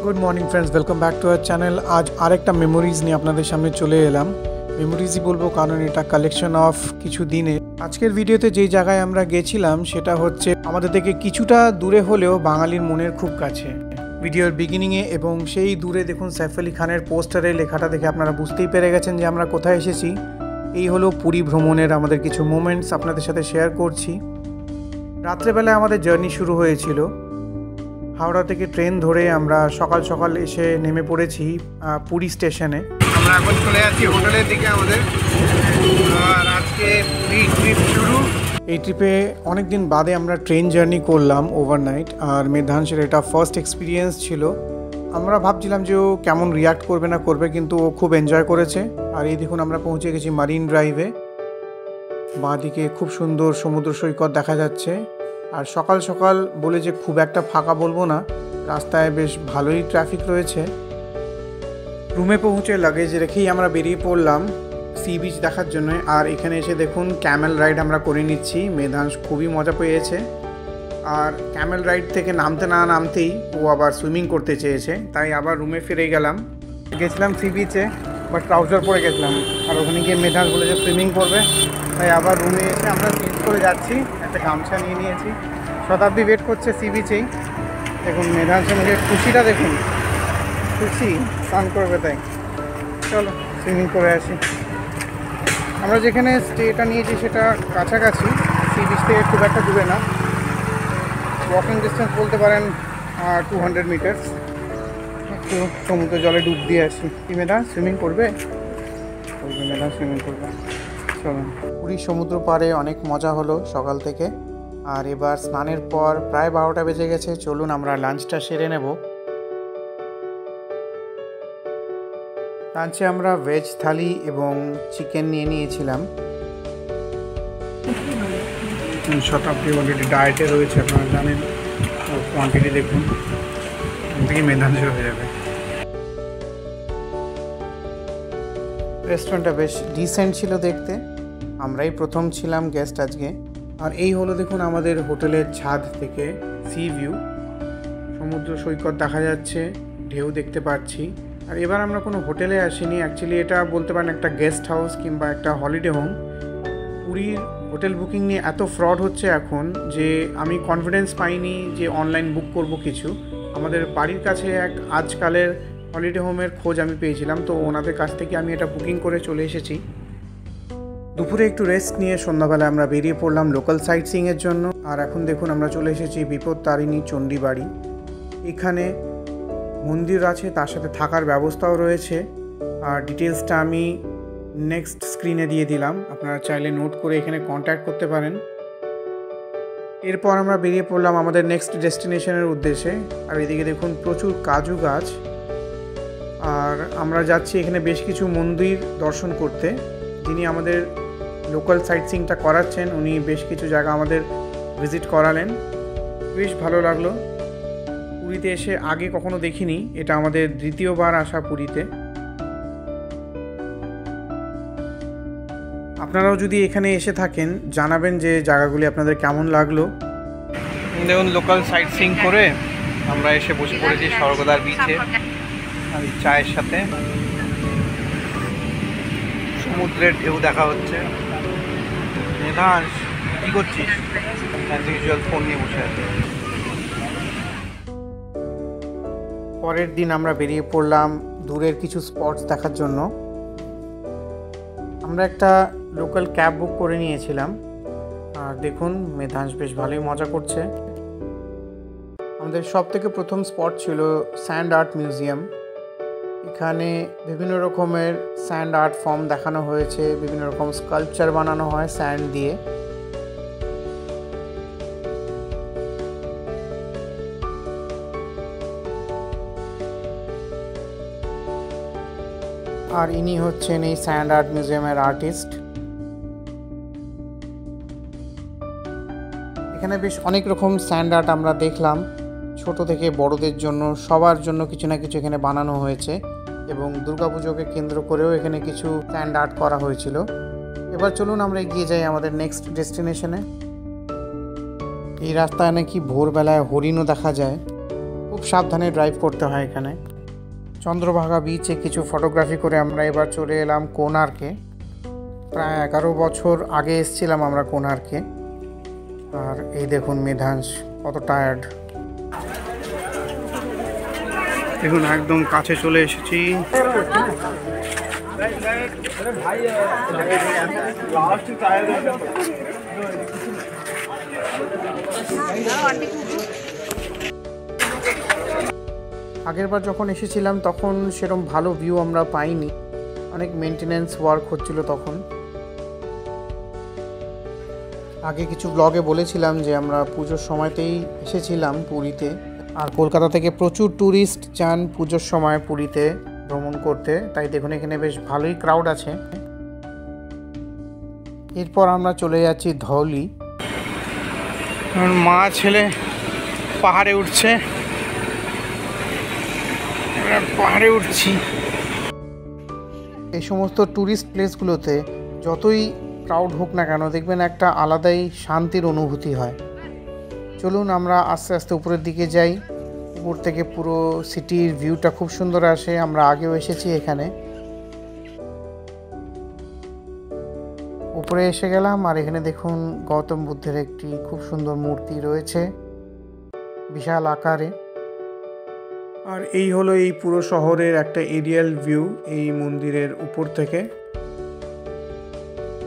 Good morning friends, welcome back to our channel. আজ আরেকটা memories নিয়ে আপনাদের সামনে চলে এলাম। মেমোরিজই বলবো কারণ এটা কালেকশন অফ কিছু দিনের। আজকের ভিডিওতে যেই জায়গায় আমরা গেছিলাম সেটা হচ্ছে আমাদের থেকে কিছুটা দূরে হলেও বাঙালির মনের খুব কাছে। ভিডিওর বিগিনিংয়ে এবং সেই দূরে দেখুন সাইফ আলি খানের পোস্টারে লেখাটা দেখে আপনারা বুঝতেই পেরে গেছেন যে আমরা কোথায় এসেছি। এই হলো পুরী ভ্রমণের আমাদের কিছু মোমেন্টস আপনাদের সাথে শেয়ার করছি। রাত্রেবেলায় আমাদের জার্নি শুরু হয়েছিল। হাওড়া থেকে ট্রেন ধরে আমরা সকাল সকাল এসে নেমে পড়েছি পুরী স্টেশনে। আমরা এখন চলে যাচ্ছি হোটেলের দিকে আমাদের, আর আজকে পুরী ট্রিপ শুরু। এই ট্রিপে অনেক দিন বাদে আমরা ট্রেন জার্নি করলাম ওভারনাইট, আর মেধাংশের এটা ফার্স্ট এক্সপিরিয়েন্স ছিল। আমরা ভাবছিলাম যে ও কেমন রিয়াক্ট করবে না করবে, কিন্তু ও খুব এনজয় করেছে। আর এই দেখুন আমরা পৌঁছে গেছি মারিন ড্রাইভে। বাঁদিকে খুব সুন্দর সমুদ্র সৈকত দেখা যাচ্ছে। আর সকাল সকাল বলে যে খুব একটা ফাঁকা বলবো না, রাস্তায় বেশ ভালোই ট্রাফিক রয়েছে। রুমে পৌঁছে লাগেজ রেখেই আমরা বেরিয়ে পড়লাম সি বিচ দেখার জন্য। আর এখানে এসে দেখুন ক্যামেল রাইড আমরা করে নিচ্ছি। মেধাংশ খুবই মজা পেয়েছে। আর ক্যামেল রাইড থেকে নামতে না নামতেই ও আবার সুইমিং করতে চেয়েছে, তাই আবার রুমে ফিরে গেছিলাম সি বিচে, বাট ট্রাউজার পরে গেছিলাম। আর ওখানে গিয়ে মেধাংশ বলে যে সুইমিং করবে, তাই আবার রুমে এসে আমরা চেঞ্জ করে যাচ্ছি। একটা গামছা নিয়ে নিয়েছি। শতাব্দী ওয়েট করছে সি বিচেই। দেখুন মেধাংশের মুখে খুশিটা দেখুন, খুশি স্নান করবে তাই। চলো সুইমিং করে আসি। আমরা যেখানে স্টেটা নিয়েছি সেটা কাছাকাছি, সি বিচ থেকে খুব একটা দূরে না, ওয়াকিং ডিস্টেন্স বলতে পারেন 200 মিটার্স। একটু সমুদ্র জলে ডুব দিয়ে আসি। কি মেধা সুইমিং করবে? মেধা সুইমিং করবে। চলো। পুরী সমুদ্র পাড়ে অনেক মজা হলো সকাল থেকে। আর এবার স্নানের পর প্রায় 12টা বেজে গেছে। চলুন আমরা লাঞ্চটা সেরে নেব। লাঞ্চে আমরা ভেজ থালি এবং চিকেন নিয়ে নিয়েছিলাম। শতাব্দী অলরেডি ডায়েটে রয়েছে, আপনারা জানেন। কোয়ান্টিটি দেখুন, ওদিকে মেধাংশ হয়ে যাবে। রেস্টুরেন্টটা বেশ ডিসেন্ট ছিল দেখতে। আমরাই প্রথম ছিলাম গেস্ট আজকে। আর এই হলো দেখুন আমাদের হোটেলের ছাদ থেকে সি ভিউ। সমুদ্র সৈকত দেখা যাচ্ছে, ঢেউ দেখতে পাচ্ছি। আর এবার আমরা কোনো হোটেলে আসিনি, অ্যাকচুয়ালি এটা বলতে পারেন একটা গেস্ট হাউস কিংবা একটা হলিডে হোম। পুরীর হোটেল বুকিং নিয়ে এত ফ্রড হচ্ছে এখন যে আমি কনফিডেন্স পাইনি যে অনলাইন বুক করব কিছু। আমাদের বাড়ির কাছে এক আজকালের হলিডে হোমের খোঁজ আমি পেয়েছিলাম, তো ওনাদের কাছ থেকে আমি এটা বুকিং করে চলে এসেছি। দুপুরে একটু রেস্ট নিয়ে সন্ধ্যাবেলায় আমরা বেরিয়ে পড়লাম লোকাল সাইট সিইংয়ের জন্য। আর এখন দেখুন আমরা চলে এসেছি বিপত্তারিণী চণ্ডী বাড়ি। এখানে মন্দির আছে, তার সাথে থাকার ব্যবস্থাও রয়েছে। আর ডিটেলসটা আমি নেক্সট স্ক্রিনে দিয়ে দিলাম, আপনারা চাইলে নোট করে এখানে কন্ট্যাক্ট করতে পারেন। এরপর আমরা বেরিয়ে পড়লাম আমাদের নেক্সট ডেস্টিনেশনের উদ্দেশ্যে। আর এদিকে দেখুন প্রচুর কাজু গাছ। আর আমরা যাচ্ছি এখানে বেশ কিছু মন্দির দর্শন করতে। যিনি আমাদের লোকাল সাইট সিইংটা করাচ্ছেন উনি বেশ কিছু জায়গা আমাদের ভিজিট করালেন, বেশ ভালো লাগলো। পুরীতে এসে আগে কখনো দেখিনি, এটা আমাদের দ্বিতীয়বার আসা পুরীতে। আপনারাও যদি এখানে এসে থাকেন জানাবেন যে জায়গাগুলি আপনাদের কেমন লাগলো। দেখুন লোকাল সাইট সিইং করে আমরা এসে বসে পড়েছি স্বর্গদ্বার বিচে আর চায়ের সাথে। সমুদ্রের ঢেউ দেখা হচ্ছে। মেধাংশ কী করছিস? অ্যাজ ইউজুয়াল ফোন নিয়ে বসে আছে। পরের দিন আমরা বেরিয়ে পড়লাম দূরের কিছু স্পটস দেখার জন্য। আমরা একটা লোকাল ক্যাব বুক করে নিয়েছিলাম। আর দেখুন মেধাংশ বেশ ভালোই মজা করছে। আমাদের সব থেকে প্রথম স্পট ছিল স্যান্ড আর্ট মিউজিয়াম। এখানে বিভিন্ন রকমের স্যান্ড আর্ট ফর্ম দেখানো হয়েছে, বিভিন্ন রকম স্কাল্পচার বানানো হয় স্যান্ড দিয়ে। আর ইনি হচ্ছেন এই স্যান্ড আর্ট মিউজিয়ামের আর্টিস্ট। এখানে বেশ অনেক রকম স্যান্ড আর্ট আমরা দেখলাম, ছোট থেকে বড়দের জন্য সবার জন্য কিছু না কিছু এখানে বানানো হয়েছে। এবং দুর্গাপুজোকে কেন্দ্র করেও এখানে কিছু স্যান্ড আর্ট করা হয়েছিল। এবার চলুন আমরা এগিয়ে যাই আমাদের নেক্সট ডেস্টিনেশনে। এই রাস্তায় নাকি ভোরবেলায় হরিণও দেখা যায়। খুব সাবধানে ড্রাইভ করতে হয় এখানে। চন্দ্রভাগা বিচে কিছু ফটোগ্রাফি করে আমরা এবার চলে এলাম কোণার্কে। প্রায় 11 বছর আগে এসেছিলাম আমরা কোণার্কে। আর এই দেখুন মেধাংশ কত টায়ার্ড। দেখুন একদম কাছে চলে এসেছি। আগেরবার যখন এসেছিলাম তখন সেরকম ভালো ভিউ আমরা পাইনি, অনেক মেনটেনেন্স ওয়ার্ক হচ্ছিল তখন। আগে কিছু ব্লগে বলেছিলাম যে আমরা পুজোর সময়তেই এসেছিলাম পুরীতে, আর কলকাতা থেকে প্রচুর ট্যুরিস্ট যান পুজোর সময় পুরীতে ভ্রমণ করতে, তাই দেখুন এখানে বেশ ভালোই ক্রাউড আছে। এরপর আমরা চলে যাচ্ছি ধৌলি। মা ছেলে পাহাড়ে উঠছে, পাহাড়ে উঠছি। এই সমস্ত ট্যুরিস্ট প্লেসগুলোতে যতই ক্রাউড হোক না কেন দেখবেন একটা আলাদাই শান্তির অনুভূতি হয়। চলুন আমরা আস্তে আস্তে উপরের দিকে যাই। উপর থেকে পুরো সিটির ভিউটা খুব সুন্দর আসে। আমরা আগেও এসেছি এখানে। উপরে এসে গেলাম আর এখানে দেখুন গৌতম বুদ্ধের একটি খুব সুন্দর মূর্তি রয়েছে বিশাল আকারে। আর এই হলো এই পুরো শহরের একটা এরিয়াল ভিউ এই মন্দিরের উপর থেকে।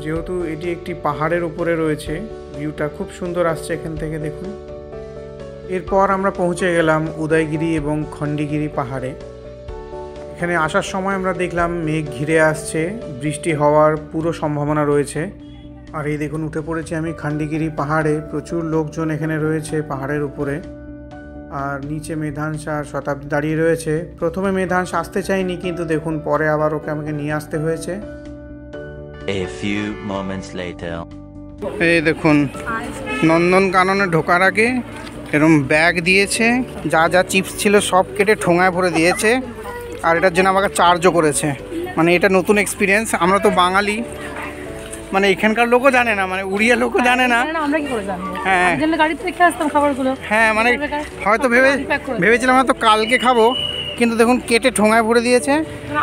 যেহেতু এটি একটি পাহাড়ের উপরে রয়েছে, ভিউটা খুব সুন্দর আসছে এখান থেকে দেখুন। এরপর আমরা পৌঁছে গেলাম উদয়গিরি এবং খণ্ডগিরি পাহাড়ে। এখানে আসার সময় আমরা দেখলাম মেঘ ঘিরে আসছে, বৃষ্টি হওয়ার পুরো সম্ভাবনা রয়েছে। আর এই দেখুন উঠে পড়েছি আমি খণ্ডগিরি পাহাড়ে। প্রচুর লোকজন এখানে রয়েছে পাহাড়ের উপরে। আর নিচে মেধাংশ আর শতাব্দী দাঁড়িয়ে রয়েছে। প্রথমে মেধাংশ আসতে চাইনি, কিন্তু দেখুন পরে আবার ওকে আমাকে নিয়ে আসতে হয়েছে। A few moments later. এই দেখুন নন্দনকাননে ঢোকার আগে এরকম ব্যাগ দিয়েছে, যা যা চিপস ছিল সব কেটে ঠোঙায় ভরে দিয়েছে। আর এটার জন্য আমাকে চার্জও করেছে। মানে এটা নতুন এক্সপিরিয়েন্স। আমরা তো বাঙালি, মানে এখানকার লোকও জানে না, মানে উড়িয়া লোকও জানে না। আমরা কি করে জানবো? হ্যাঁ গাড়িতে দেখে আসতাম খাবারগুলো। হ্যাঁ মানে হয়তো ভেবেছিলাম হয়তো কালকে খাবো, কিন্তু দেখুন কেটে ঠোঙায় ভরে দিয়েছে।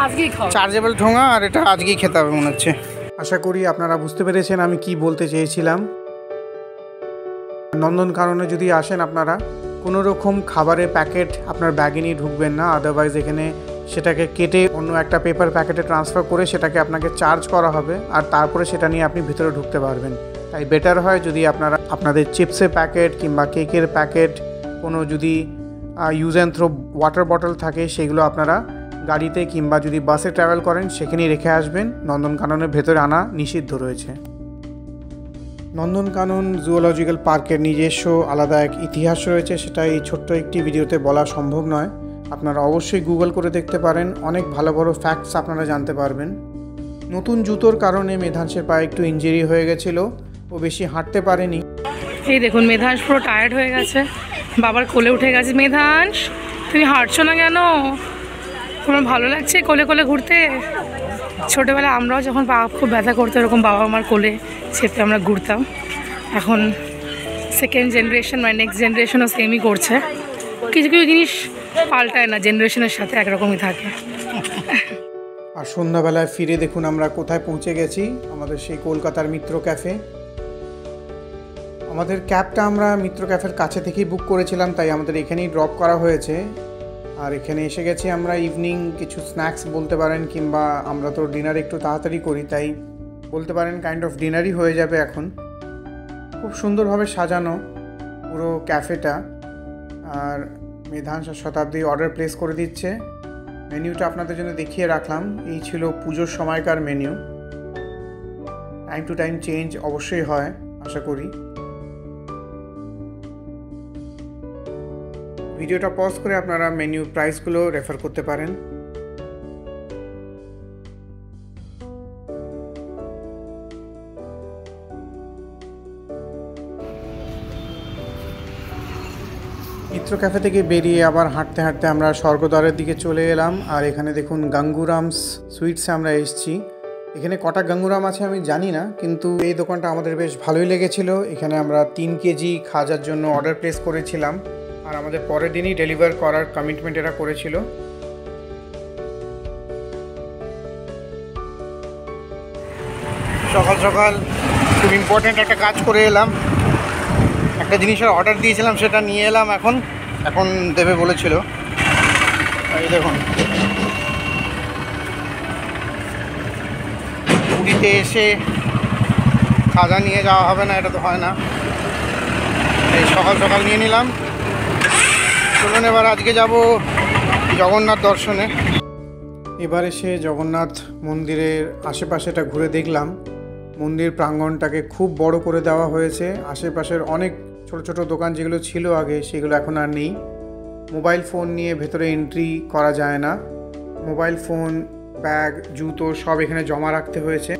আজকেই খাও, চার্জেবল ঠোঙা, আর এটা আজকেই খেতে হবে মনে হচ্ছে। আশা করি আপনারা বুঝতে পেরেছেন আমি কি বলতে চেয়েছিলাম। নন্দনকাননে যদি আসেন আপনারা কোনো রকম খাবারের প্যাকেট আপনার ব্যাগে নিয়ে ঢুকবেন না, আদারওয়াইজ এখানে সেটাকে কেটে অন্য একটা পেপার প্যাকেটে ট্রান্সফার করে সেটাকে আপনাকে চার্জ করা হবে, আর তারপরে সেটা নিয়ে আপনি ভিতরে ঢুকতে পারবেন। তাই বেটার হয় যদি আপনারা আপনাদের চিপসের প্যাকেট কিংবা কেকের প্যাকেট, কোনো যদি use and throw water bottle থাকে সেগুলো আপনারা গাড়িতে কিংবা যদি বাসে ট্রাভেল করেন সেখানেই রেখে আসবেন। নন্দনকাননের ভেতরে আনা নিষিদ্ধ রয়েছে। নন্দনকানন জুওলজিক্যাল পার্কের নিজস্ব আলাদা এক ইতিহাস রয়েছে, সেটা এই ছোট্ট একটি ভিডিওতে বলা সম্ভব নয়। আপনারা অবশ্যই গুগল করে দেখতে পারেন, অনেক ভালো ভালো ফ্যাক্টস আপনারা জানতে পারবেন। নতুন জুতোর কারণে মেধাংশের পায়ে একটু ইনজুরি হয়ে গেছিলো, ও বেশি হাঁটতে পারেনি। এই দেখুন মেধাংশ পুরো টায়ার্ড হয়ে গেছে, বাবার কোলে উঠে গেছে। মেধাংশ তুমি হাঁটছো না কেন? তোমার ভালো লাগছে কোলে কোলে ঘুরতে? ছোটোবেলায় আমরাও যখন পা খুব ব্যথা করতো এরকম বাবা আমার কোলে চেপে আমরা ঘুরতাম। এখন সেকেন্ড জেনারেশন মানে নেক্সট জেনারেশনও সেমই করছে। কিছু কিছু জিনিস পাল্টায় না, জেনারেশনের সাথে একরকমই থাকে। আর সন্ধ্যাবেলায় ফিরে দেখুন আমরা কোথায় পৌঁছে গেছি, আমাদের সেই কলকাতার মিত্র ক্যাফে। আমাদের ক্যাবটা আমরা মিত্র ক্যাফের কাছে থেকেই বুক করেছিলাম, তাই আমাদের এখানেই ড্রপ করা হয়েছে। আর এখানে এসে গেছি আমরা ইভিনিং কিছু স্ন্যাক্স বলতে পারেন, কিংবা আমরা তো ডিনার একটু তাড়াতাড়ি করি, তাই বলতে পারেন কাইন্ড অফ ডিনারই হয়ে যাবে এখন। খুব সুন্দরভাবে সাজানো পুরো ক্যাফেটা। আর মেধাংশ আর শতাব্দী অর্ডার প্লেস করে দিচ্ছে। মেনিউটা আপনাদের জন্য দেখিয়ে রাখলাম। এই ছিল পুজোর সময়কার menu. Time to time change অবশ্যই হয় আশা করি। ভিডিওটা পজ করে আপনারা মেনু প্রাইসগুলো রেফার করতে পারেন। মিত্র ক্যাফে থেকে বেরিয়ে আবার হাঁটতে হাঁটতে আমরা স্বর্গদ্বারের দিকে চলে এলাম। আর এখানে দেখুন গাঙ্গুরামস সুইটসে আমরা এসেছি। এখানে কটা গাঙ্গুরাম আছে আমি জানি না, কিন্তু এই দোকানটা আমাদের বেশ ভালোই লেগেছিল। এখানে আমরা 3 কেজি খাজার জন্য অর্ডার প্লেস করেছিলাম। আর আমাদের পরের দিনই ডেলিভার করার কমিটমেন্ট এরা করেছিল। সকাল সকাল খুব ইম্পর্ট্যান্ট একটা কাজ করে এলাম, একটা জিনিসের অর্ডার দিয়েছিলাম সেটা নিয়ে এলাম, এখন দেবে বলেছিল। এই দেখুন, পুরীতে এসে খাজা নিয়ে যাওয়া হবে না, এটা তো হয় না। এই সকাল সকাল নিয়ে নিলাম। চলুন এবার আজকে যাব জগন্নাথ দর্শনে। এবার এসে জগন্নাথ মন্দিরের আশেপাশেটা ঘুরে দেখলাম। মন্দির প্রাঙ্গণটাকে খুব বড় করে দেওয়া হয়েছে। আশেপাশের অনেক ছোট ছোট দোকান যেগুলো ছিল আগে সেগুলো এখন আর নেই। মোবাইল ফোন নিয়ে ভেতরে এন্ট্রি করা যায় না। মোবাইল ফোন, ব্যাগ, জুতো সব এখানে জমা রাখতে হয়েছে।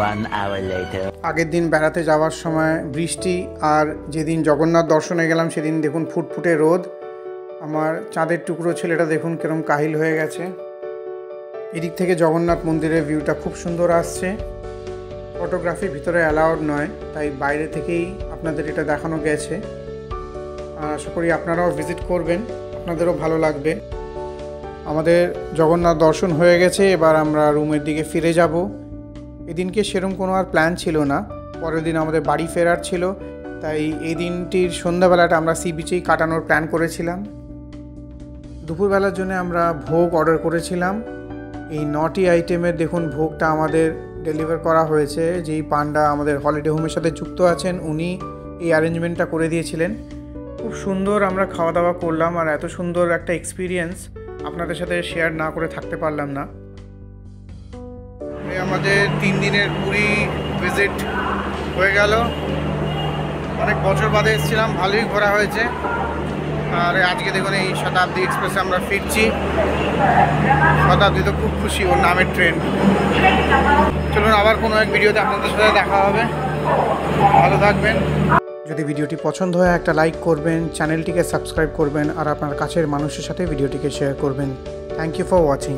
1 hour later. আগের দিন বেড়াতে যাওয়ার সময় বৃষ্টি, আর যেদিন জগন্নাথ দর্শনে গেলাম সেদিন দেখুন ফুটফুটে রোদ। আমার চাঁদের টুকরো ছেলেটা দেখুন কিরম কাহিল হয়ে গেছে। এদিক থেকে জগন্নাথ মন্দিরের ভিউটা খুব সুন্দর আসছে। ফটোগ্রাফি ভিতরে অ্যালাউড নয়, তাই বাইরে থেকেই আপনাদের এটা দেখানো গেছে। আশা করি আপনারাও ভিজিট করবেন, আপনাদেরও ভালো লাগবে। আমাদের জগন্নাথ দর্শন হয়ে গেছে, এবার আমরা রুমের দিকে ফিরে যাব। এদিনকে সেরকম কোনো আর প্ল্যান ছিল না, পরের দিন আমাদের বাড়ি ফেরার ছিল, তাই এই দিনটির সন্ধ্যাবেলাটা আমরা সি বিচেই কাটানোর প্ল্যান করেছিলাম। দুপুরবেলার জন্য আমরা ভোগ অর্ডার করেছিলাম। এই 9টি আইটেমের দেখুন ভোগটা আমাদের ডেলিভার করা হয়েছে। যেই পান্ডা আমাদের হলিডে হোমের সাথে যুক্ত আছেন উনি এই অ্যারেঞ্জমেন্টটা করে দিয়েছিলেন। খুব সুন্দর আমরা খাওয়া দাওয়া করলাম, আর এত সুন্দর একটা এক্সপিরিয়েন্স আপনাদের সাথে শেয়ার না করে থাকতে পারলাম না। আমাদের 3 দিনের পুরী ভিজিট হয়ে গেল। অনেক বছর বাদে এসেছিলাম, ভালোই ঘোরা হয়েছে। আর আজকে দেখুন এই শতাব্দী এক্সপ্রেসে আমরা ফিরছি। শতাব্দী তো খুব খুশি, ওর নামের ট্রেন। চলুন আবার কোনো এক ভিডিওতে আপনাদের সাথে দেখা হবে। ভালো থাকবেন। যদি ভিডিওটি পছন্দ হয় একটা লাইক করবেন, চ্যানেলটিকে সাবস্ক্রাইব করবেন, আর আপনার কাছের মানুষের সাথে ভিডিওটিকে শেয়ার করবেন। Thank you for watching.